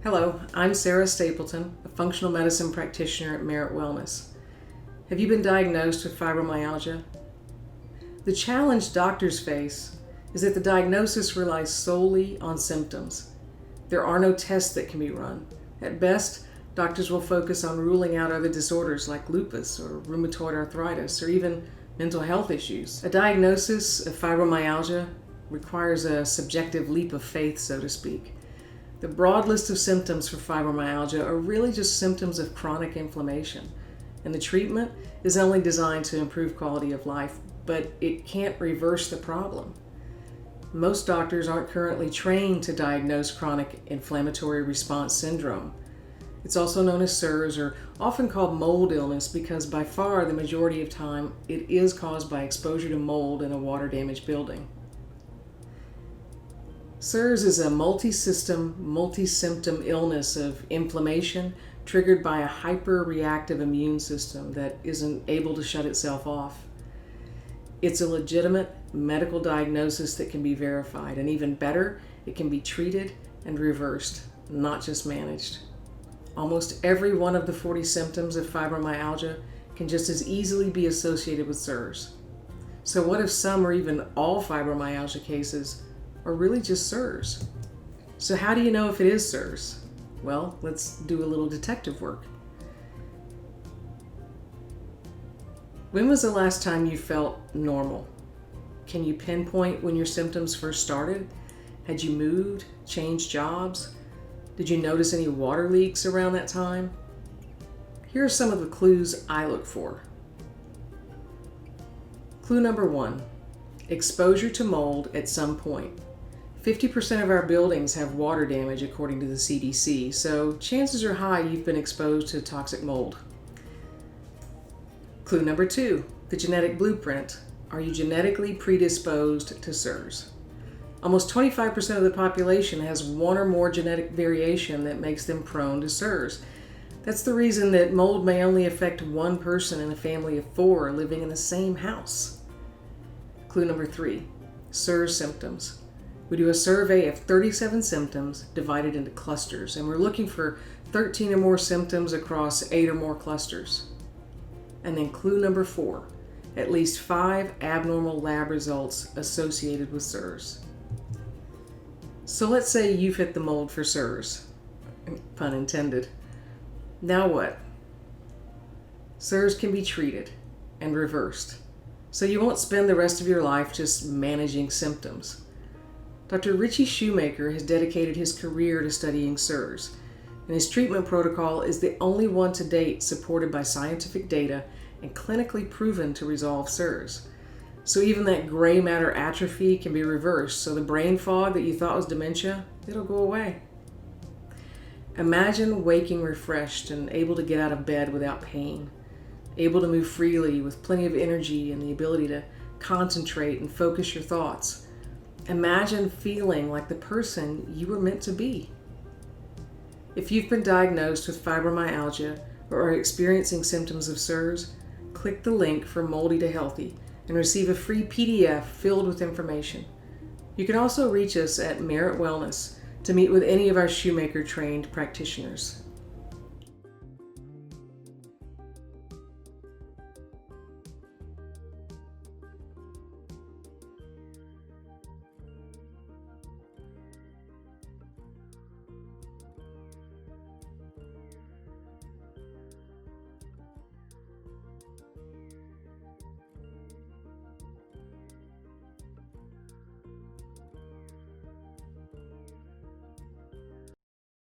Hello, I'm Sara Stapleton, a functional medicine practitioner at Merritt Wellness. Have you been diagnosed with fibromyalgia? The challenge doctors face is that the diagnosis relies solely on symptoms. There are no tests that can be run. At best, doctors will focus on ruling out other disorders like lupus or rheumatoid arthritis or even mental health issues. A diagnosis of fibromyalgia requires a subjective leap of faith, so to speak. The broad list of symptoms for fibromyalgia are really just symptoms of chronic inflammation, and the treatment is only designed to improve quality of life, but it can't reverse the problem. Most doctors aren't currently trained to diagnose chronic inflammatory response syndrome. It's also known as CIRS, or often called mold illness, because by far the majority of time it is caused by exposure to mold in a water-damaged building. CIRS is a multi-system, multi-symptom illness of inflammation triggered by a hyper-reactive immune system that isn't able to shut itself off. It's a legitimate medical diagnosis that can be verified, and even better, it can be treated and reversed, not just managed. Almost every one of the 40 symptoms of fibromyalgia can just as easily be associated with CIRS. So what if some or even all fibromyalgia cases are really just CIRS? So how do you know if it is CIRS? Well, let's do a little detective work. When was the last time you felt normal? Can you pinpoint when your symptoms first started? Had you moved, changed jobs? Did you notice any water leaks around that time? Here are some of the clues I look for. Clue number 1, exposure to mold at some point. 50% of our buildings have water damage according to the CDC, so chances are high you've been exposed to toxic mold. Clue number 2, the genetic blueprint. Are you genetically predisposed to CIRS? Almost 25% of the population has one or more genetic variation that makes them prone to CIRS. That's the reason that mold may only affect one person in a family of 4 living in the same house. Clue number 3, CIRS symptoms. We do a survey of 37 symptoms divided into clusters, and we're looking for 13 or more symptoms across 8 or more clusters. And then clue number 4, at least 5 abnormal lab results associated with CIRS. So let's say you fit the mold for CIRS, pun intended. Now what? CIRS can be treated and reversed, so you won't spend the rest of your life just managing symptoms. Dr. Richie Shoemaker has dedicated his career to studying CIRS, and his treatment protocol is the only one to date supported by scientific data and clinically proven to resolve CIRS. So even that gray matter atrophy can be reversed, so the brain fog that you thought was dementia, it'll go away. Imagine waking refreshed and able to get out of bed without pain, able to move freely with plenty of energy and the ability to concentrate and focus your thoughts. Imagine feeling like the person you were meant to be. If you've been diagnosed with fibromyalgia or are experiencing symptoms of CIRS, click the link for Moldy to Healthy and receive a free PDF filled with information. You can also reach us at Merritt Wellness to meet with any of our Shoemaker-trained practitioners.